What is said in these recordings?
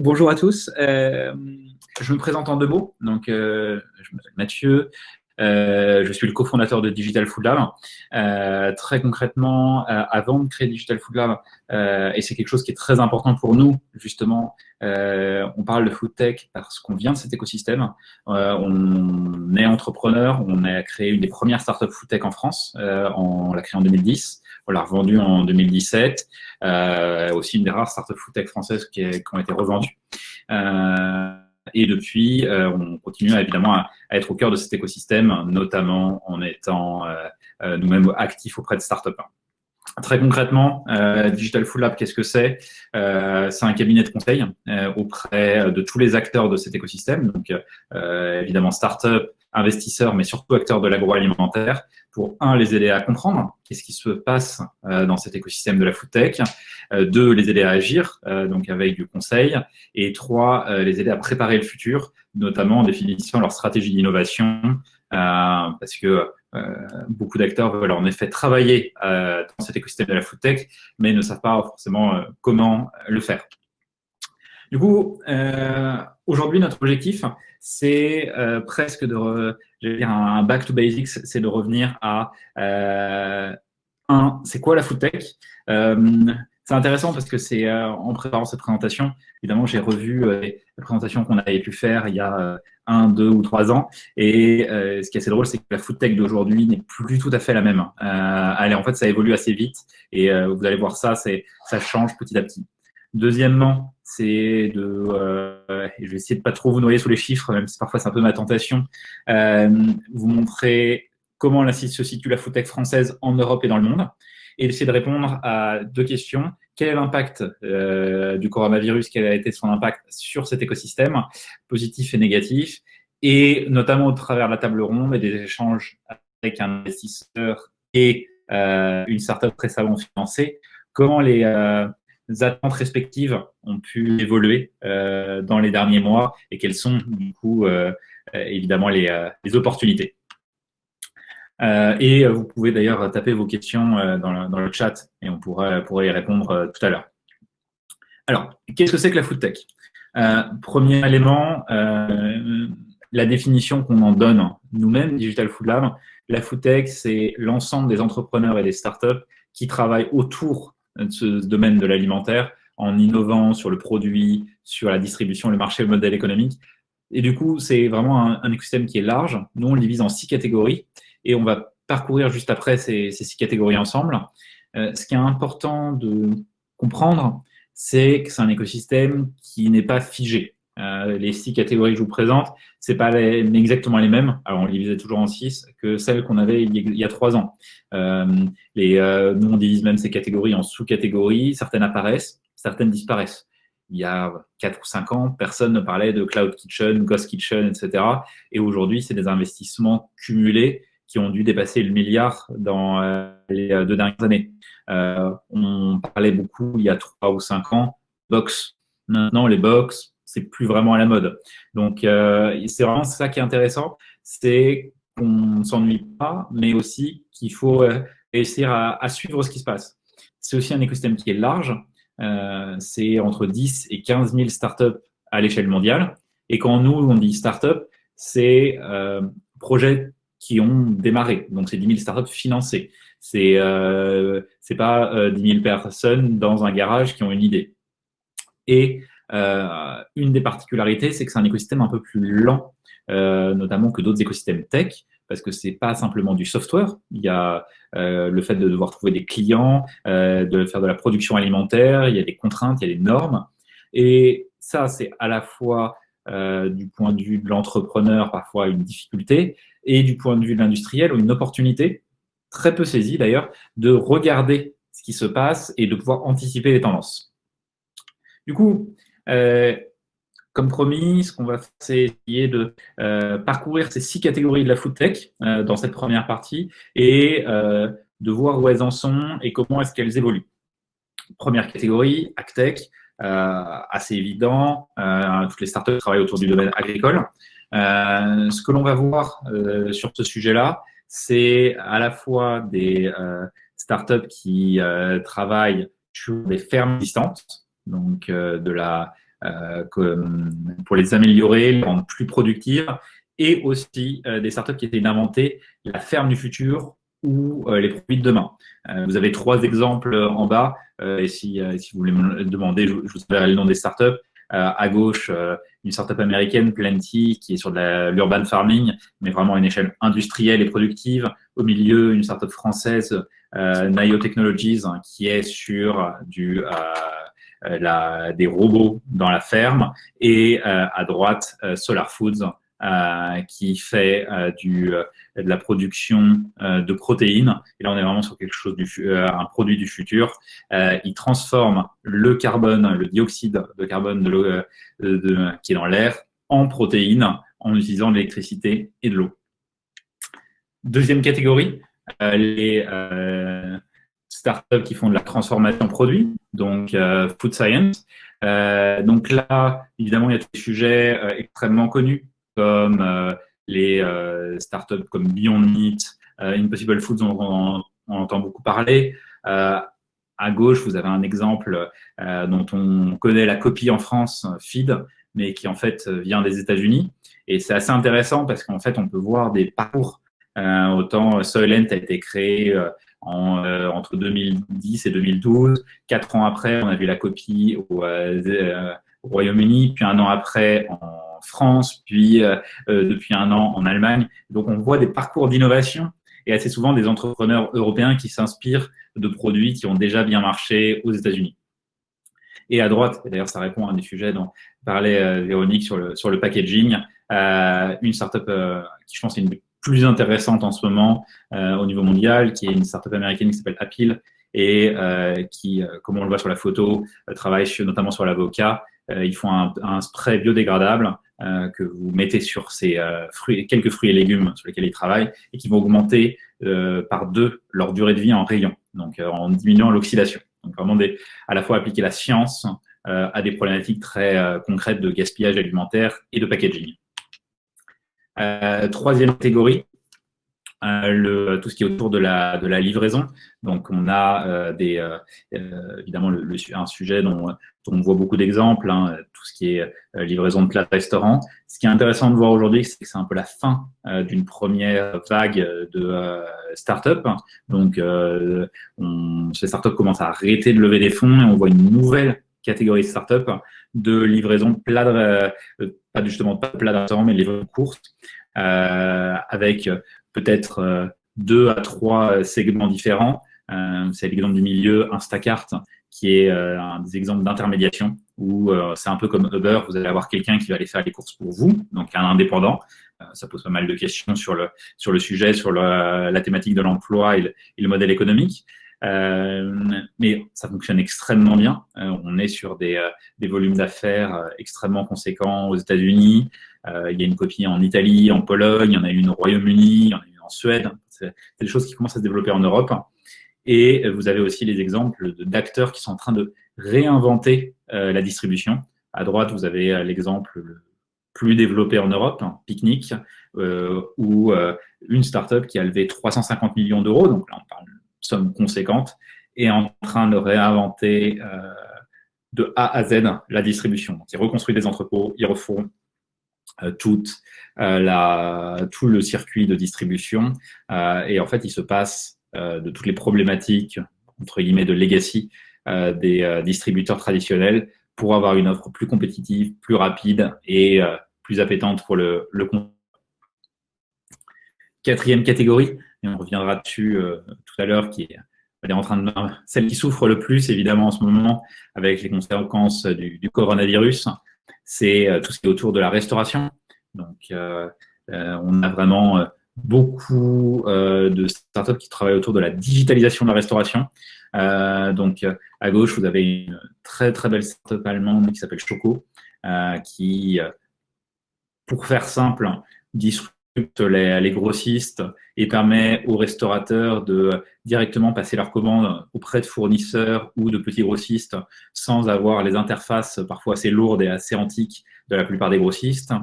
Bonjour à tous. Je me présente en deux mots. Donc, je m'appelle Mathieu. Je suis le cofondateur de Digital Food Lab. Très concrètement, avant de créer Digital Food Lab, et c'est quelque chose qui est très important pour nous, justement, on parle de food tech parce qu'on vient de cet écosystème. On est entrepreneur, on a créé une des premières startups food tech en France. On l'a créée en 2010. On l'a revendue en 2017. Aussi une des rares startups food tech françaises qui ont été revendues. Et depuis, on continue évidemment à être au cœur de cet écosystème, notamment en étant nous-mêmes actifs auprès de startups. Très concrètement, Digital Food Lab, qu'est-ce que c'est? C'est un cabinet de conseil auprès de tous les acteurs de cet écosystème, donc évidemment startups, investisseurs, mais surtout acteurs de l'agroalimentaire, pour les aider à comprendre qu'est-ce qui se passe dans cet écosystème de la food tech, deux, les aider à agir, donc avec du conseil, et trois, les aider à préparer le futur, notamment en définissant leur stratégie d'innovation, parce que beaucoup d'acteurs veulent en effet travailler dans cet écosystème de la food tech, mais ne savent pas forcément comment le faire. Du coup, aujourd'hui, notre objectif, c'est presque j'allais dire un back to basics, c'est de revenir à c'est quoi la food tech? C'est intéressant parce que c'est en préparant cette présentation, évidemment, j'ai revu les présentations qu'on avait pu faire il y a 1, 2 ou 3 ans. Et ce qui est assez drôle, c'est que la food tech d'aujourd'hui n'est plus tout à fait la même. Allez, en fait, ça évolue assez vite et vous allez voir ça, ça change petit à petit. Deuxièmement, c'est je vais essayer de pas trop vous noyer sous les chiffres, même si parfois c'est un peu ma tentation, vous montrer comment se situe la food tech française en Europe et dans le monde, et essayer de répondre à deux questions. Quel est l'impact du coronavirus? Quel a été son impact sur cet écosystème, positif et négatif? Et notamment au travers de la table ronde et des échanges avec un investisseur et une startup récemment financée, comment les attentes respectives ont pu évoluer dans les derniers mois et quelles sont du coup évidemment les opportunités. Et vous pouvez d'ailleurs taper vos questions dans le chat et on pourra y répondre tout à l'heure. Alors, qu'est-ce que c'est que la food tech? Premier élément, la définition qu'on en donne nous-mêmes, Digital Food Lab. La food tech, c'est l'ensemble des entrepreneurs et des startups qui travaillent autour de ce domaine de l'alimentaire en innovant sur le produit, sur la distribution, le marché, le modèle économique. Et du coup, c'est vraiment un écosystème qui est large. Nous, on le divise en 6 catégories et on va parcourir juste après ces 6 catégories ensemble. Ce qui est important de comprendre, c'est que c'est un écosystème qui n'est pas figé. Les 6 catégories que je vous présente, c'est pas exactement les mêmes. Alors, on les divisait toujours en 6 que celles qu'on avait il y a 3 ans. Nous, on divise même ces catégories en sous-catégories. Certaines apparaissent, certaines disparaissent. Il y a 4 ou 5 ans, personne ne parlait de Cloud Kitchen, Ghost Kitchen, etc. Et aujourd'hui, c'est des investissements cumulés qui ont dû dépasser le milliard dans les 2 dernières années. On parlait beaucoup il y a 3 ou 5 ans, box. Maintenant, les box, c'est plus vraiment à la mode. Donc, c'est vraiment ça qui est intéressant, c'est qu'on ne s'ennuie pas, mais aussi qu'il faut réussir à suivre ce qui se passe. C'est aussi un écosystème qui est large. C'est entre 10 et 15 000 startups à l'échelle mondiale. Et quand nous, on dit startups, c'est projets qui ont démarré. Donc, c'est 10 000 startups financées. C'est pas 10 000 personnes dans un garage qui ont une idée. Et une des particularités, c'est que c'est un écosystème un peu plus lent, notamment que d'autres écosystèmes tech, parce que c'est pas simplement du software. Il y a le fait de devoir trouver des clients, de faire de la production alimentaire, il y a des contraintes, il y a des normes. Et ça, c'est à la fois du point de vue de l'entrepreneur, parfois une difficulté, et du point de vue de l'industriel, une opportunité, très peu saisie d'ailleurs, de regarder ce qui se passe et de pouvoir anticiper les tendances. Du coup, comme promis, ce qu'on va faire, c'est essayer de parcourir ces 6 catégories de la food tech dans cette première partie et de voir où elles en sont et comment est-ce qu'elles évoluent. Première catégorie, AgTech, assez évident. Toutes les startups travaillent autour du domaine agricole. Ce que l'on va voir sur ce sujet-là, c'est à la fois des startups qui travaillent sur des fermes existantes, donc de la pour les améliorer, les rendre plus productives, et aussi des startups qui essaient d'inventer la ferme du futur ou les produits de demain. Vous avez 3 exemples en bas, et si vous voulez me le demander, je vous donnerai le nom des startups. À gauche, une startup américaine, Plenty, qui est sur de l'urban farming, mais vraiment à une échelle industrielle et productive. Au milieu, une startup française, Naio Technologies, hein, qui est sur des robots dans la ferme. Et à droite, Solar Foods, qui fait de la production de protéines. Et là, on est vraiment sur quelque chose un produit du futur. Il transforme le carbone, le dioxyde de carbone qui est dans l'air, en protéines en utilisant de l'électricité et de l'eau. Deuxième catégorie, les startups qui font de la transformation de produits, donc food science. Donc là, évidemment, il y a des sujets extrêmement connus comme les startups comme Beyond Meat, Impossible Foods, on entend beaucoup parler. À gauche, vous avez un exemple dont on connaît la copie en France, Feed, mais qui en fait vient des États-Unis. Et c'est assez intéressant parce qu'en fait, on peut voir des parcours. Autant Soylent a été créé entre 2010 et 2012. 4 ans après, on a vu la copie au Royaume-Uni, puis 1 an après en France, puis depuis 1 an en Allemagne. Donc, on voit des parcours d'innovation et assez souvent des entrepreneurs européens qui s'inspirent de produits qui ont déjà bien marché aux États-Unis. Et à droite, et d'ailleurs ça répond à un des sujets dont parlait Véronique sur le packaging, une startup qui je pense est une des plus intéressantes en ce moment au niveau mondial, qui est une startup américaine qui s'appelle Apple et qui, comme on le voit sur la photo, travaille notamment sur l'avocat. Ils font un spray biodégradable que vous mettez sur ces quelques fruits et légumes sur lesquels ils travaillent et qui vont augmenter par 2 leur durée de vie en rayon, donc en diminuant l'oxydation. Donc vraiment à la fois appliquer la science à des problématiques très concrètes de gaspillage alimentaire et de packaging. Troisième catégorie, tout ce qui est autour de la livraison. Donc, on a évidemment un sujet dont on voit beaucoup d'exemples, hein, tout ce qui est livraison de plats de restaurant. Ce qui est intéressant de voir aujourd'hui, c'est que c'est un peu la fin d'une première vague de start-up. Donc, ces start-up commencent à arrêter de lever des fonds et on voit une nouvelle catégorie de start-up de livraison de plats pas justement pas de plats de restaurant, mais de livraison de courses, avec peut-être 2 à 3 segments différents. C'est l'exemple du milieu Instacart, qui est un des exemples d'intermédiation où c'est un peu comme Uber, vous allez avoir quelqu'un qui va aller faire les courses pour vous, donc un indépendant. Ça pose pas mal de questions sur le sujet, sur la thématique de l'emploi et le modèle économique. Mais ça fonctionne extrêmement bien. On est sur des volumes d'affaires extrêmement conséquents aux États-Unis. Il y a une copie en Italie, en Pologne, il y en a une au Royaume-Uni, il y en a une en Suède. C'est des choses qui commencent à se développer en Europe. Et vous avez aussi les exemples d'acteurs qui sont en train de réinventer la distribution. À droite, vous avez l'exemple le plus développé en Europe, hein, Picnic, où une startup qui a levé 350 millions d'euros, donc là on parle de somme conséquente, est en train de réinventer de A à Z la distribution. Donc, ils reconstruisent des entrepôts, ils refont tout le circuit de distribution et en fait, il se passe de toutes les problématiques, entre guillemets, de legacy des distributeurs traditionnels pour avoir une offre plus compétitive, plus rapide et plus appétante pour le consommateur. Quatrième catégorie, et on reviendra dessus tout à l'heure, elle est en train de celle qui souffre le plus évidemment en ce moment avec les conséquences du coronavirus, c'est tout ce qui est autour de la restauration. Donc, on a vraiment beaucoup de startups qui travaillent autour de la digitalisation de la restauration. Donc, à gauche, vous avez une très très belle startup allemande qui s'appelle Choco, qui, pour faire simple, disrupte les grossistes et permet aux restaurateurs de directement passer leurs commandes auprès de fournisseurs ou de petits grossistes sans avoir les interfaces parfois assez lourdes et assez antiques de la plupart des grossistes.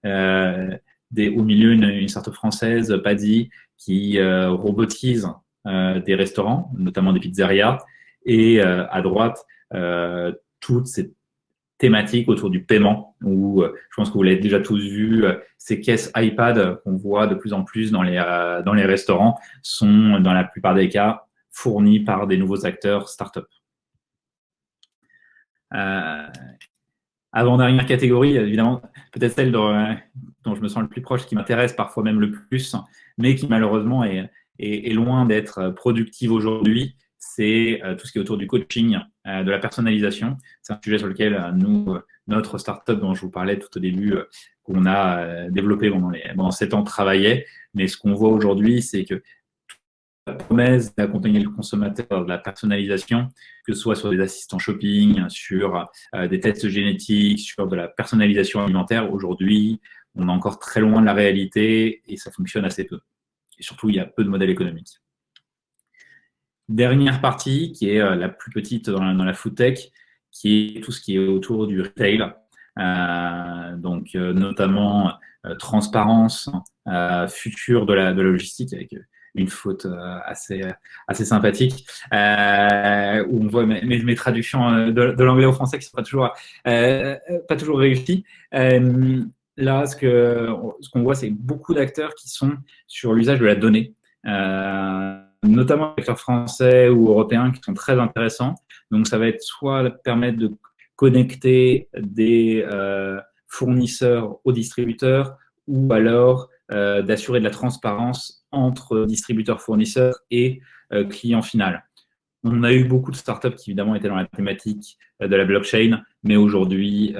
Au milieu, une startup française, Paddy, qui robotise des restaurants, notamment des pizzerias. Et à droite, toutes ces thématique autour du paiement, où je pense que vous l'avez déjà tous vu, ces caisses iPad qu'on voit de plus en plus dans les restaurants sont, dans la plupart des cas, fournies par des nouveaux acteurs startup. Avant-dernière catégorie, évidemment, peut-être celle dont je me sens le plus proche, qui m'intéresse parfois même le plus, mais qui malheureusement est loin d'être productive aujourd'hui, c'est tout ce qui est autour du coaching, de la personnalisation. C'est un sujet sur lequel notre startup dont je vous parlais tout au début, qu'on a développé pendant 7 ans, travaillait. Mais ce qu'on voit aujourd'hui, c'est que la promesse d'accompagner le consommateur de la personnalisation, que ce soit sur des assistants shopping, sur des tests génétiques, sur de la personnalisation alimentaire, aujourd'hui, on est encore très loin de la réalité et ça fonctionne assez peu. Et surtout, il y a peu de modèles économiques. Dernière partie, qui est la plus petite dans la food tech, qui est tout ce qui est autour du retail. Donc, notamment transparence, futur de la logistique, avec une faute assez sympathique, où on voit mes traductions de l'anglais au français qui ne sont pas toujours réussies. Là, ce qu'on voit, c'est beaucoup d'acteurs qui sont sur l'usage de la donnée, notamment des acteurs français ou européens qui sont très intéressants. Donc, ça va être soit permettre de connecter des fournisseurs aux distributeurs, ou alors d'assurer de la transparence entre distributeurs-fournisseurs et clients final. On a eu beaucoup de startups qui évidemment étaient dans la thématique de la blockchain, mais aujourd'hui,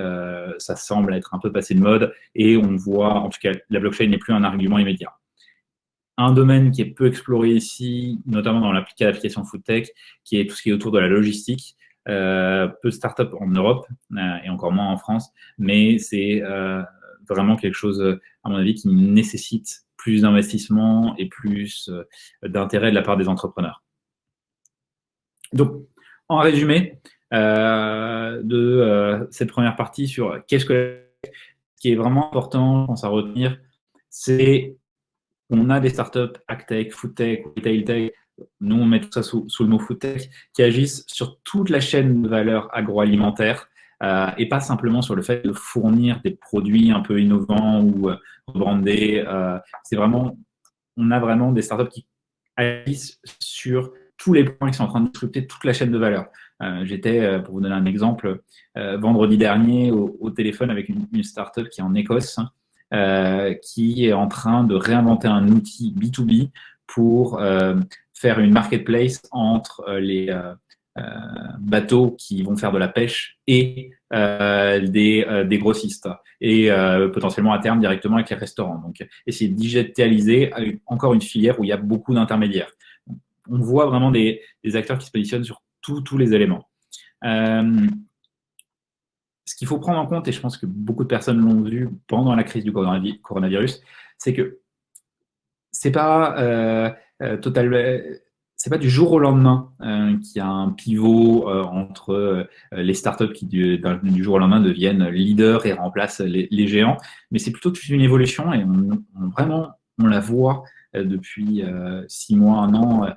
ça semble être un peu passé de mode et on voit, en tout cas, la blockchain n'est plus un argument immédiat. Un domaine qui est peu exploré ici, notamment dans l'application FoodTech, qui est tout ce qui est autour de la logistique. Peu de startups en Europe et encore moins en France, mais c'est vraiment quelque chose, à mon avis, qui nécessite plus d'investissement et plus d'intérêt de la part des entrepreneurs. Donc, en résumé de cette première partie sur ce qui est vraiment important, je pense, à retenir, c'est qu'on a des startups, AgTech, FoodTech, RetailTech, nous on met tout ça sous le mot FoodTech, qui agissent sur toute la chaîne de valeur agroalimentaire et pas simplement sur le fait de fournir des produits un peu innovants ou rebrandés. C'est vraiment, on a vraiment des startups qui agissent sur tous les points qui sont en train de disrupter toute la chaîne de valeur. J'étais, pour vous donner un exemple, vendredi dernier au téléphone avec une startup qui est en Écosse, qui est en train de réinventer un outil B2B pour faire une marketplace entre les bateaux qui vont faire de la pêche et des grossistes et potentiellement à terme directement avec les restaurants. Donc, essayer de digitaliser encore une filière où il y a beaucoup d'intermédiaires. On voit vraiment des acteurs qui se positionnent sur tous les éléments. Ce qu'il faut prendre en compte, et je pense que beaucoup de personnes l'ont vu pendant la crise du coronavirus, c'est que c'est pas c'est pas du jour au lendemain qu'il y a un pivot entre les startups qui du jour au lendemain deviennent leaders et remplacent les géants, mais c'est plutôt une évolution et on la voit depuis 6 mois, 1 an,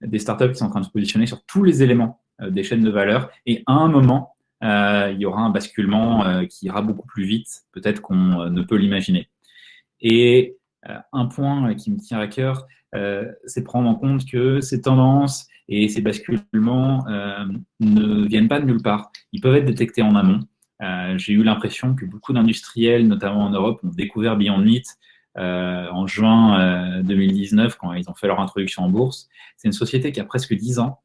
des startups qui sont en train de se positionner sur tous les éléments des chaînes de valeur et à un moment, il y aura un basculement qui ira beaucoup plus vite, peut-être qu'on ne peut l'imaginer. Et un point qui me tient à cœur, c'est prendre en compte que ces tendances et ces basculements ne viennent pas de nulle part. Ils peuvent être détectés en amont. J'ai eu l'impression que beaucoup d'industriels, notamment en Europe, ont découvert Beyond Meat en juin 2019, quand ils ont fait leur introduction en bourse. C'est une société qui a presque 10 ans,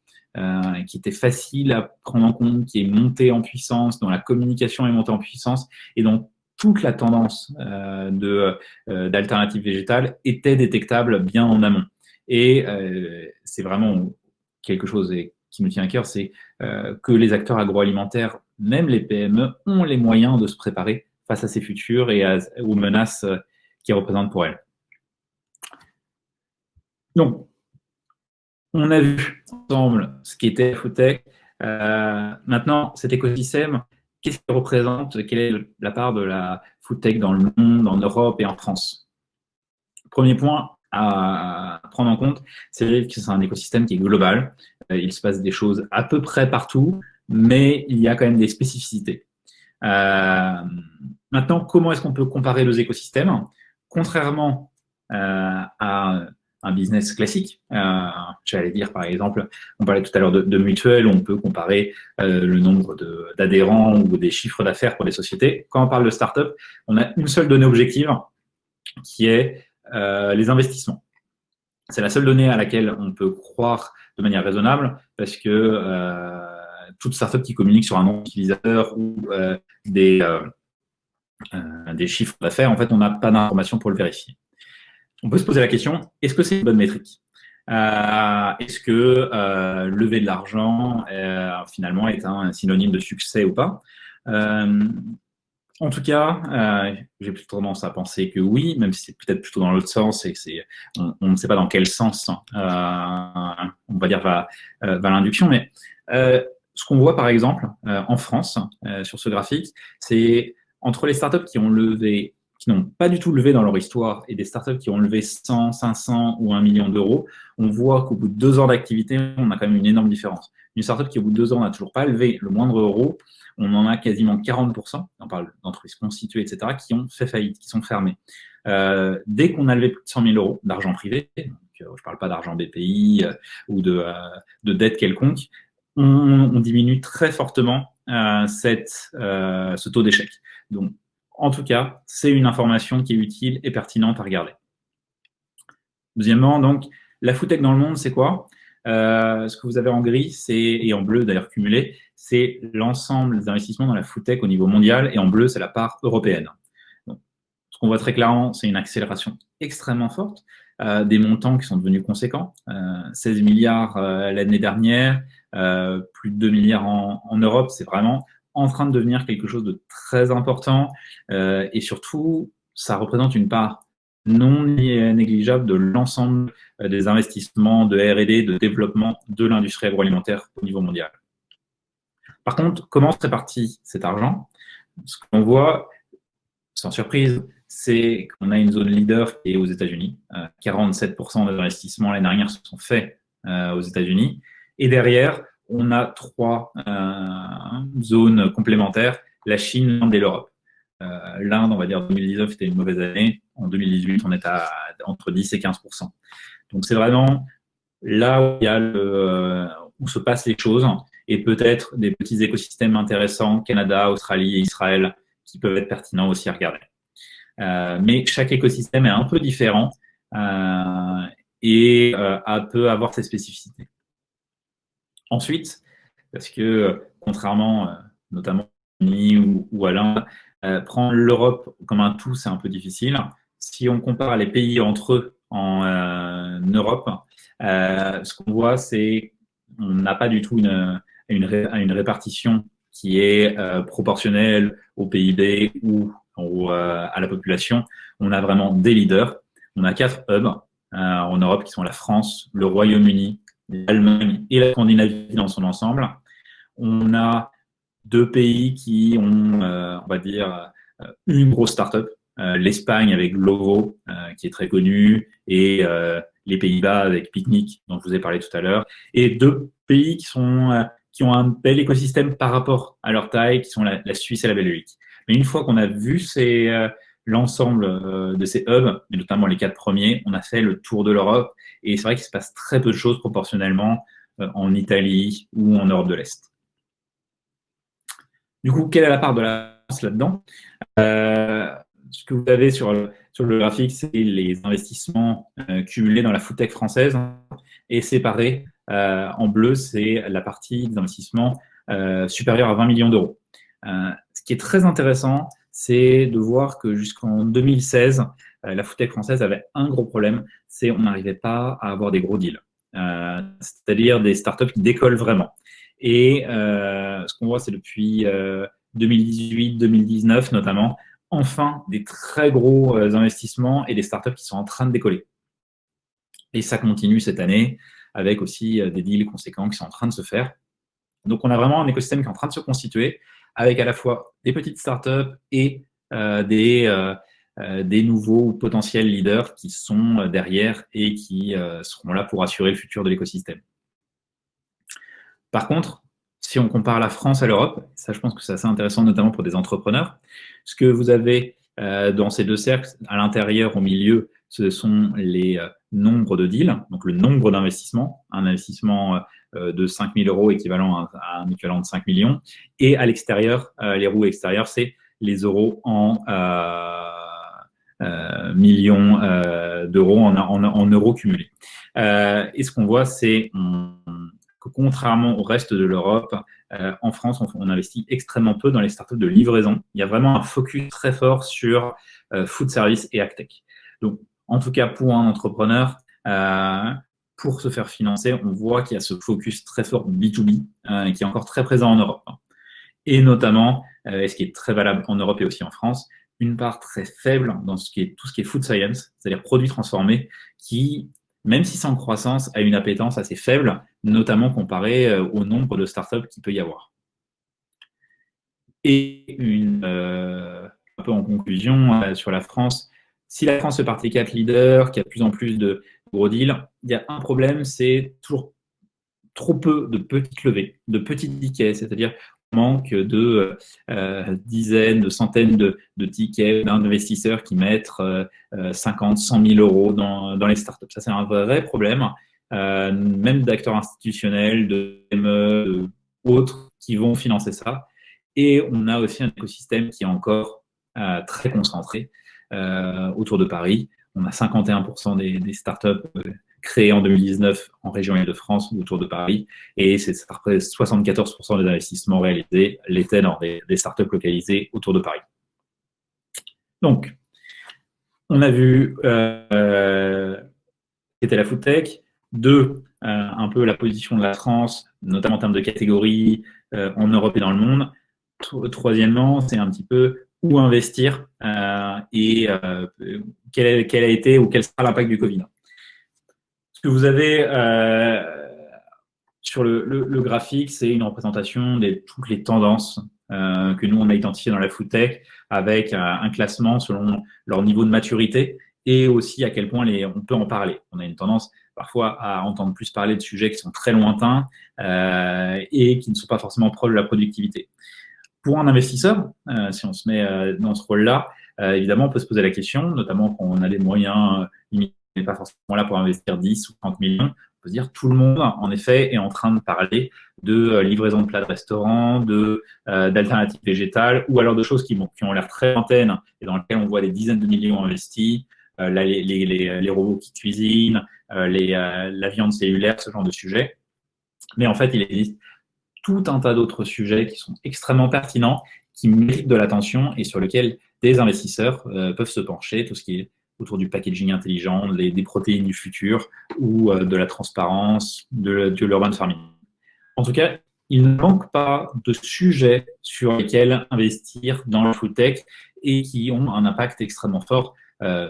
qui était facile à prendre en compte, qui est montée en puissance, dont la communication est montée en puissance et dont toute la tendance d'alternatives végétales était détectable bien en amont. Et c'est vraiment quelque chose qui me tient à cœur, c'est que les acteurs agroalimentaires, même les PME, ont les moyens de se préparer face à ces futurs et aux menaces qu'ils représentent pour elles. Donc, on a vu ensemble ce qu'était FoodTech. Maintenant, cet écosystème, qu'est-ce qu'il représente? Quelle est la part de la FoodTech dans le monde, en Europe et en France? Premier point à prendre en compte, c'est que c'est un écosystème qui est global. Il se passe des choses à peu près partout, mais il y a quand même des spécificités. Maintenant, comment est-ce qu'on peut comparer deux écosystèmes? Contrairement à un business classique, j'allais dire par exemple, on parlait tout à l'heure de mutuelles, on peut comparer le nombre d'adhérents ou des chiffres d'affaires pour les sociétés. Quand on parle de start-up, on a une seule donnée objective qui est les investissements. C'est la seule donnée à laquelle on peut croire de manière raisonnable parce que toute startup qui communique sur un nombre d'utilisateurs ou des chiffres d'affaires, en fait, on n'a pas d'informations pour le vérifier. On peut se poser la question, est-ce que c'est une bonne métrique? Est-ce que lever de l'argent, finalement, est un synonyme de succès ou pas? En tout cas, j'ai plutôt tendance à penser que oui, même si c'est peut-être plutôt dans l'autre sens et que on ne sait pas dans quel sens on va dire va l'induction. Mais ce qu'on voit par exemple en France sur ce graphique, c'est entre les startups qui n'ont pas du tout levé dans leur histoire et des startups qui ont levé 100, 500 ou 1 million d'euros, on voit qu'au bout de 2 ans d'activité, on a quand même une énorme différence. Une startup qui au bout de 2 ans n'a toujours pas levé le moindre euro, on en a quasiment 40%, on parle d'entreprises constituées, etc., qui ont fait faillite, qui sont fermées. Dès qu'on a levé plus de 100 000 euros d'argent privé, donc, je ne parle pas d'argent BPI ou de dette quelconque, on diminue très fortement ce taux d'échec. Donc, en tout cas, c'est une information qui est utile et pertinente à regarder. Deuxièmement, donc, la foodtech dans le monde, c'est quoi? Ce que vous avez en gris, et en bleu d'ailleurs cumulé, c'est l'ensemble des investissements dans la foodtech au niveau mondial, et en bleu, c'est la part européenne. Donc, ce qu'on voit très clairement, c'est une accélération extrêmement forte, des montants qui sont devenus conséquents, 16 milliards l'année dernière, plus de 2 milliards en Europe, c'est vraiment en train de devenir quelque chose de très important, et surtout, ça représente une part non négligeable de l'ensemble des investissements de R&D, de développement de l'industrie agroalimentaire au niveau mondial. Par contre, comment se répartit cet argent? Ce qu'on voit, sans surprise, c'est qu'on a une zone leader qui est aux États-Unis. 47% des investissements l'année dernière se sont faits aux États-Unis. Et derrière, on a 3 zones complémentaires, la Chine, l'Inde et l'Europe. L'Inde, on va dire 2019, c'était une mauvaise année. En 2018, on est à entre 10 et 15%. Donc, c'est vraiment là où, il y a où se passent les choses et peut-être des petits écosystèmes intéressants, Canada, Australie et Israël, qui peuvent être pertinents aussi à regarder. Mais chaque écosystème est un peu différent et peut avoir ses spécificités. Ensuite, parce que contrairement notamment ou à l'Inde, prendre l'Europe comme un tout, c'est un peu difficile. Si on compare les pays entre eux en Europe, ce qu'on voit, c'est qu'on n'a pas du tout une répartition qui est proportionnelle au PIB ou à la population. On a vraiment des leaders. On a 4 hubs en Europe qui sont la France, le Royaume-Uni, l'Allemagne et la Scandinavie dans son ensemble. On a 2 pays qui ont, on va dire, une grosse start-up, l'Espagne avec Glovo, qui est très connu, et les Pays-Bas avec Picnic, dont je vous ai parlé tout à l'heure, et 2 pays qui ont un bel écosystème par rapport à leur taille, qui sont la Suisse et la Belgique. Mais une fois qu'on a vu l'ensemble de ces hubs, et notamment les 4 premiers, on a fait le tour de l'Europe, et c'est vrai qu'il se passe très peu de choses proportionnellement en Italie ou en Europe de l'Est. Du coup, quelle est la part de la France là-dedans? Ce que vous avez sur le graphique, c'est les investissements cumulés dans la foodtech française et séparés en bleu, c'est la partie des investissements supérieurs à 20 millions d'euros. Ce qui est très intéressant, c'est de voir que jusqu'en 2016, la foodtech française avait un gros problème, c'est qu'on n'arrivait pas à avoir des gros deals, c'est-à-dire des startups qui décollent vraiment. Et ce qu'on voit, c'est depuis 2018-2019 notamment, enfin des très gros investissements et des startups qui sont en train de décoller. Et ça continue cette année avec aussi des deals conséquents qui sont en train de se faire. Donc, on a vraiment un écosystème qui est en train de se constituer avec à la fois des petites startups et des nouveaux potentiels leaders qui sont derrière et qui seront là pour assurer le futur de l'écosystème. Par contre, si on compare la France à l'Europe, ça je pense que c'est assez intéressant, notamment pour des entrepreneurs, ce que vous avez dans ces deux cercles, à l'intérieur, au milieu, ce sont les nombres de deals, donc le nombre d'investissements, un investissement de 5 000 euros équivalent à un équivalent de 5 millions, et à l'extérieur, les roues extérieures, c'est les euros en millions d'euros en euros cumulés. Et ce qu'on voit, c'est que contrairement au reste de l'Europe, en France, on investit extrêmement peu dans les startups de livraison. Il y a vraiment un focus très fort sur food service et agtech. Donc, en tout cas, pour un entrepreneur, pour se faire financer, on voit qu'il y a ce focus très fort B2B qui est encore très présent en Europe. Et notamment, et ce qui est très valable en Europe et aussi en France, une part très faible dans tout ce qui est food science, c'est-à-dire produits transformés, qui, même si c'est en croissance, a une appétence assez faible, notamment comparé au nombre de startups qu'il peut y avoir. Et un peu en conclusion sur la France, si la France fait partie 4 leaders, qu'il y a de plus en plus de gros deals, il y a un problème, c'est toujours trop peu de petites levées, de petits tickets, c'est-à-dire manque de dizaines, de centaines de tickets d'investisseurs qui mettent 50, 100 000 euros dans les startups. Ça, c'est un vrai problème, même d'acteurs institutionnels, de PME, autres qui vont financer ça. Et on a aussi un écosystème qui est encore très concentré autour de Paris. On a 51% des startups créées en 2019 en région Île-de-France ou autour de Paris, et ça représente 74% des investissements réalisés l'étaient dans des startups localisées autour de Paris. Donc, on a vu qu'était la food tech, un peu la position de la France, notamment en termes de catégories en Europe et dans le monde. Troisièmement, c'est un petit peu où investir et quel a été ou quel sera l'impact du Covid. Ce que vous avez sur le graphique, c'est une représentation de toutes les tendances que nous, on a identifiées dans la food tech avec un classement selon leur niveau de maturité et aussi à quel point on peut en parler. On a une tendance parfois à entendre plus parler de sujets qui sont très lointains et qui ne sont pas forcément proches de la productivité. Pour un investisseur, si on se met dans ce rôle-là, évidemment, on peut se poser la question, notamment quand on a des moyens limités, on n'est pas forcément là pour investir 10 ou 30 millions. On peut se dire tout le monde, en effet, est en train de parler de livraison de plats de restaurant, d'alternatives végétales, ou alors de choses qui ont l'air très lointaines et dans lesquelles on voit des dizaines de millions investis, les robots qui cuisinent, la viande cellulaire, ce genre de sujets. Mais en fait, il existe tout un tas d'autres sujets qui sont extrêmement pertinents, qui méritent de l'attention et sur lesquels des investisseurs peuvent se pencher, tout ce qui est autour du packaging intelligent, des protéines du futur ou de la transparence, de l'urban farming. En tout cas, il ne manque pas de sujets sur lesquels investir dans la food tech et qui ont un impact extrêmement fort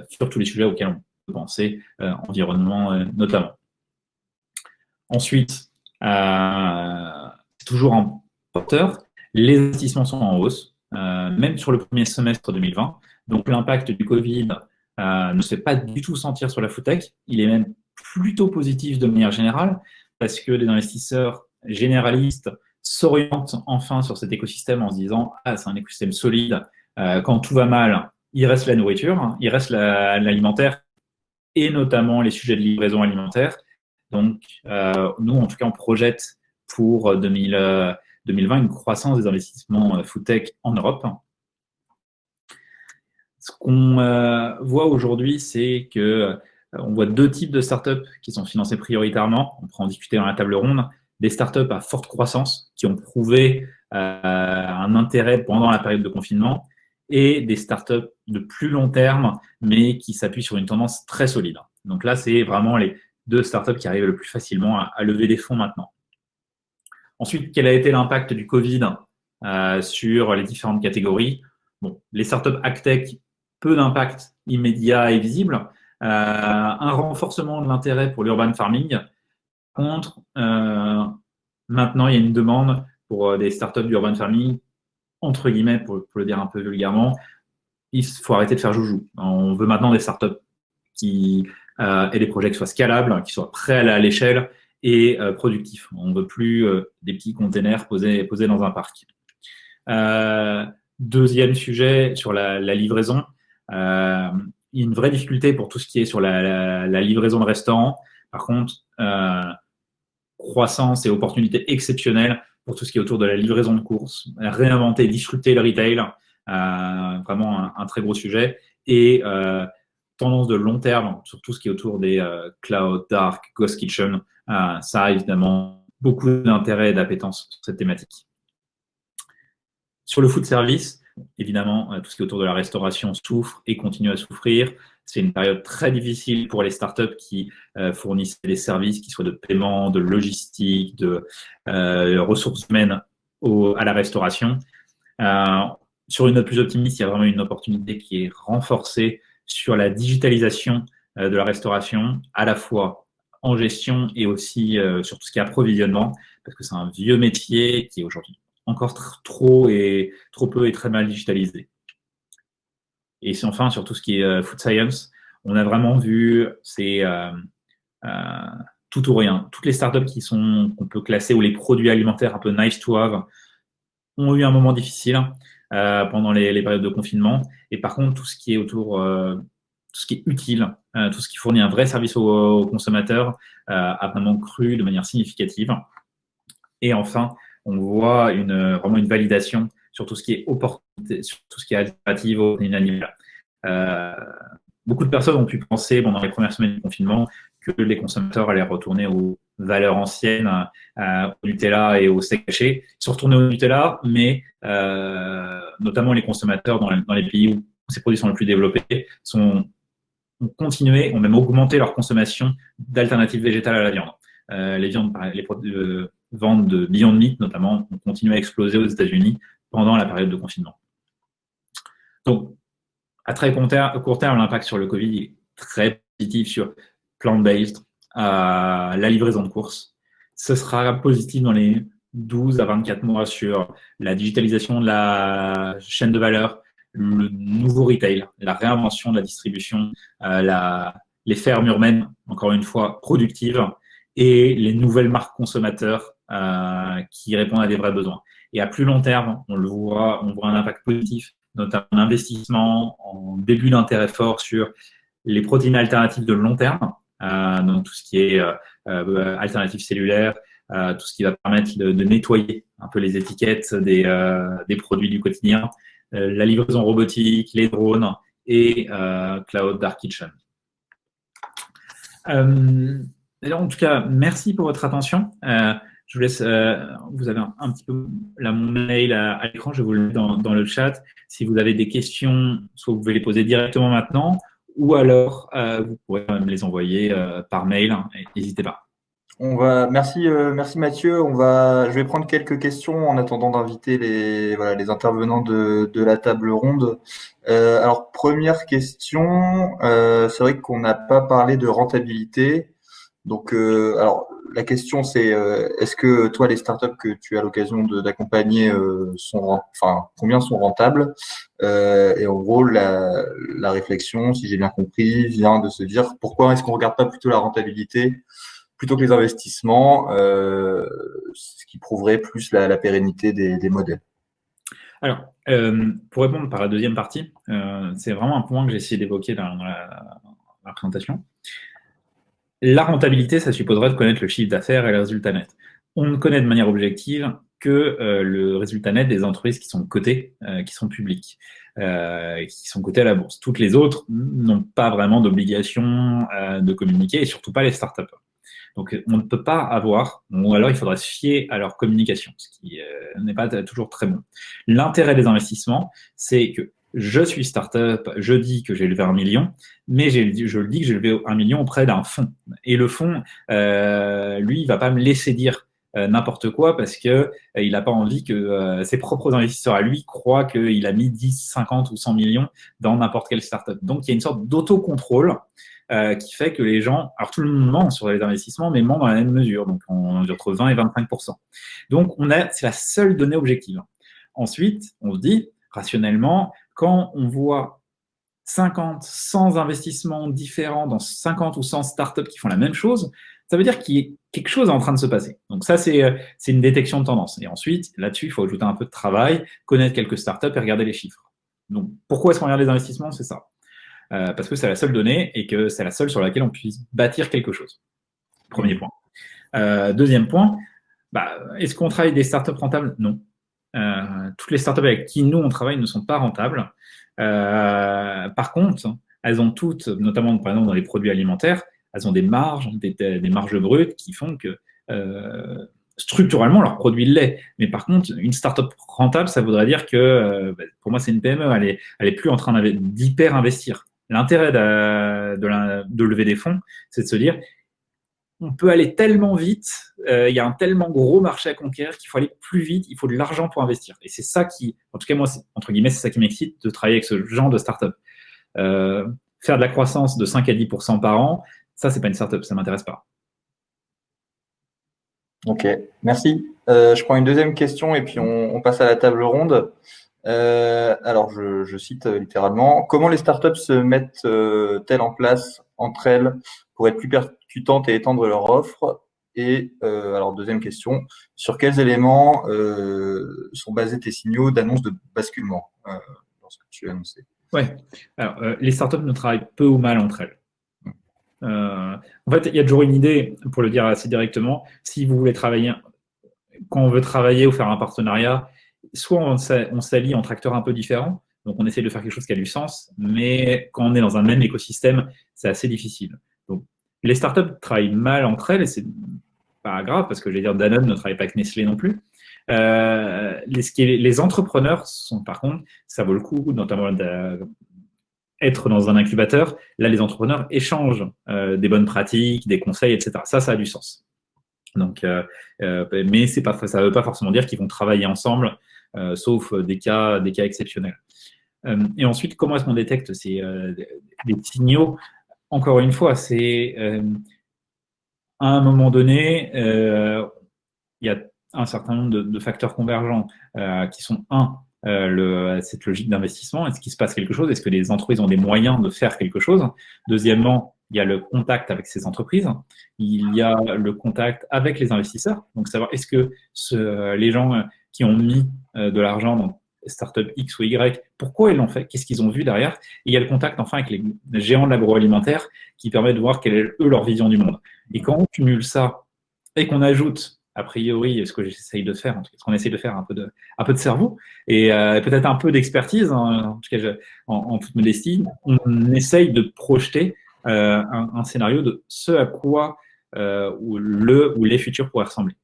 sur tous les sujets auxquels on peut penser, environnement notamment. Ensuite, toujours en porteur, les investissements sont en hausse, même sur le premier semestre 2020. Donc l'impact du Covid ne se fait pas du tout sentir sur la food tech. Il est même plutôt positif de manière générale parce que les investisseurs généralistes s'orientent enfin sur cet écosystème en se disant « Ah, c'est un écosystème solide. Quand tout va mal, il reste la nourriture, il reste l'alimentaire et notamment les sujets de livraison alimentaire. » Donc, nous, en tout cas, on projette pour 2020 une croissance des investissements food tech en Europe. Ce qu'on voit aujourd'hui, c'est que on voit deux types de startups qui sont financées prioritairement. On pourra en discuter dans la table ronde. Des startups à forte croissance qui ont prouvé un intérêt pendant la période de confinement et des startups de plus long terme, mais qui s'appuient sur une tendance très solide. Donc là, c'est vraiment les deux startups qui arrivent le plus facilement à lever des fonds maintenant. Ensuite, quel a été l'impact du Covid sur les différentes catégories? Bon, les startups agtech, peu d'impact immédiat et visible. Un renforcement de l'intérêt pour l'urban farming. Par contre, maintenant, il y a une demande pour des startups d'urban farming, entre guillemets, pour le dire un peu vulgairement. Il faut arrêter de faire joujou. On veut maintenant des startups qui aient des projets qui soient scalables, qui soient prêts à aller à l'échelle et productif. On ne veut plus des petits containers posés dans un parc. Deuxième sujet sur la livraison. Il y a une vraie difficulté pour tout ce qui est sur la livraison de restaurants. Par contre, croissance et opportunités exceptionnelles pour tout ce qui est autour de la livraison de courses, réinventer, disrupter le retail, vraiment un très gros sujet. Et tendance de long terme sur tout ce qui est autour des cloud, dark, ghost kitchen, ça a évidemment beaucoup d'intérêt et d'appétence sur cette thématique. Sur le food service, évidemment, tout ce qui est autour de la restauration souffre et continue à souffrir. C'est une période très difficile pour les startups qui fournissent des services qui soient de paiement, de logistique, de ressources humaines à la restauration. Sur une note plus optimiste, il y a vraiment une opportunité qui est renforcée sur la digitalisation de la restauration, à la fois en gestion et aussi sur tout ce qui est approvisionnement, parce que c'est un vieux métier qui est aujourd'hui encore trop peu et très mal digitalisé. Et enfin, sur tout ce qui est food science, on a vraiment vu c'est tout ou rien. Toutes les startups qu'on peut classer, ou les produits alimentaires un peu nice to have, ont eu un moment difficile pendant les périodes de confinement. Et par contre, tout ce qui est autour, tout ce qui est utile, tout ce qui fournit un vrai service aux consommateurs, a vraiment cru de manière significative. Et enfin, on voit vraiment une validation sur tout ce qui est opportunité, sur tout ce qui est alternative aux protéines animales. Beaucoup de personnes ont pu penser pendant les premières semaines du confinement que les consommateurs allaient retourner aux valeurs anciennes, au Nutella et au steak haché. Ils sont retournés au Nutella, mais notamment les consommateurs dans les pays où ces produits sont les plus développés ont continué, ont même augmenté leur consommation d'alternatives végétales à la viande. Les produits de vente de Beyond Meat, notamment, ont continué à exploser aux États-Unis pendant la période de confinement. Donc, à très court terme, l'impact sur le Covid est très positif sur plant-based, la livraison de courses. Ce sera positif dans les 12 à 24 mois sur la digitalisation de la chaîne de valeur, le nouveau retail, la réinvention de la distribution, les fermes urbaines, encore une fois, productives, et les nouvelles marques consommateurs qui répondent à des vrais besoins. Et à plus long terme, on voit un impact positif, notamment en investissement, en début d'intérêt fort sur les protéines alternatives de long terme, donc tout ce qui est alternatives cellulaires, tout ce qui va permettre de nettoyer un peu les étiquettes des produits du quotidien, la livraison robotique, les drones et Cloud Dark Kitchen. En tout cas, merci pour votre attention. Je vous laisse, vous avez un petit peu là, mon mail à l'écran, je vais vous le mettre dans le chat. Si vous avez des questions, soit vous pouvez les poser directement maintenant, ou alors vous pourrez me les envoyer par mail. N'hésitez pas. Merci Mathieu. Je vais prendre quelques questions en attendant d'inviter les intervenants de la table ronde. Alors première question, c'est vrai qu'on n'a pas parlé de rentabilité. Donc alors la question c'est est-ce que toi les startups que tu as l'occasion d'accompagner combien sont rentables et en gros la réflexion, si j'ai bien compris, vient de se dire pourquoi est-ce qu'on regarde pas plutôt la rentabilité plutôt que les investissements, ce qui prouverait plus la pérennité des modèles. Alors, pour répondre par la deuxième partie, c'est vraiment un point que j'ai essayé d'évoquer dans la présentation. La rentabilité, ça supposerait de connaître le chiffre d'affaires et le résultat net. On ne connaît de manière objective que le résultat net des entreprises qui sont cotées, qui sont publiques, qui sont cotées à la bourse. Toutes les autres n'ont pas vraiment d'obligation de communiquer, et surtout pas les startups. Donc, on ne peut pas avoir, ou alors il faudrait se fier à leur communication, ce qui n'est pas toujours très bon. L'intérêt des investissements, c'est que je suis startup, je dis que j'ai levé 1 million, mais je le dis que j'ai levé 1 million auprès d'un fonds. Et le fonds, lui, il va pas me laisser dire n'importe quoi parce que il n'a pas envie que ses propres investisseurs à lui croient qu'il a mis 10, 50 ou 100 millions dans n'importe quelle startup. Donc, il y a une sorte d'autocontrôle qui fait que les gens, alors tout le monde ment sur les investissements, mais ment dans la même mesure, donc entre 20 et 25%. Donc, c'est la seule donnée objective. Ensuite, on se dit, rationnellement, quand on voit 50, 100 investissements différents dans 50 ou 100 startups qui font la même chose, ça veut dire qu'il y a quelque chose est en train de se passer. Donc ça, c'est une détection de tendance. Et ensuite, là-dessus, il faut ajouter un peu de travail, connaître quelques startups et regarder les chiffres. Donc pourquoi est-ce qu'on regarde les investissements? C'est ça. Parce que c'est la seule donnée et que c'est la seule sur laquelle on puisse bâtir quelque chose. Premier point. Deuxième point, est-ce qu'on travaille des startups rentables? Non. Toutes les startups avec qui nous on travaille ne sont pas rentables. Par contre, elles ont toutes, notamment par exemple dans les produits alimentaires, elles ont des marges, des marges brutes qui font que structurellement leur produit l'est. Mais par contre, une startup rentable, ça voudrait dire que pour moi c'est une PME, elle est plus en train d'hyper investir. L'intérêt de lever des fonds, c'est de se dire on peut aller tellement vite, il y a un tellement gros marché à conquérir qu'il faut aller plus vite, il faut de l'argent pour investir. Et c'est ça qui, en tout cas moi, entre guillemets, c'est ça qui m'excite de travailler avec ce genre de startup. Faire de la croissance de 5 à 10% par an, ça, c'est pas une startup, ça m'intéresse pas. Ok, merci. Je prends une deuxième question et puis on passe à la table ronde. Alors, je cite littéralement, comment les startups se mettent-elles en place entre elles pour être plus percutantes et étendre leur offre? Et alors, deuxième question, sur quels éléments sont basés tes signaux d'annonce de basculement dans ce que tu as annoncé? Ouais, alors les startups ne travaillent peu ou mal entre elles. En fait, il y a toujours une idée, pour le dire assez directement, si vous voulez travailler, quand on veut travailler ou faire un partenariat, soit on s'allie entre acteurs un peu différents, donc on essaie de faire quelque chose qui a du sens, mais quand on est dans un même écosystème, c'est assez difficile. Donc, les startups travaillent mal entre elles, et c'est pas grave, parce que je vais dire Danone ne travaille pas avec Nestlé non plus. Les entrepreneurs sont, par contre, ça vaut le coup, notamment être dans un incubateur. Là, les entrepreneurs échangent des bonnes pratiques, des conseils, etc. Ça a du sens. Donc, mais ça ne veut pas forcément dire qu'ils vont travailler ensemble, sauf des cas exceptionnels. Et ensuite, comment est-ce qu'on détecte des signaux? Encore une fois, c'est à un moment donné, il y a un certain nombre de facteurs convergents qui sont cette logique d'investissement. Est-ce qu'il se passe quelque chose? Est-ce que les entreprises ont des moyens de faire quelque chose? Deuxièmement, il y a le contact avec ces entreprises. Il y a le contact avec les investisseurs. Donc, savoir est-ce que les gens qui ont mis de l'argent dans startup X ou Y, pourquoi ils l'ont fait? Qu'est-ce qu'ils ont vu derrière? Et il y a le contact enfin avec les géants de l'agroalimentaire qui permet de voir quelle est leur vision du monde. Et quand on cumule ça et qu'on ajoute a priori, ce que j'essaye de faire, en tout cas, ce qu'on essaye de faire un peu de cerveau et peut-être un peu d'expertise, en tout cas, en toute modestie, on essaye de projeter un scénario de ce à quoi ou les futurs pourraient ressembler.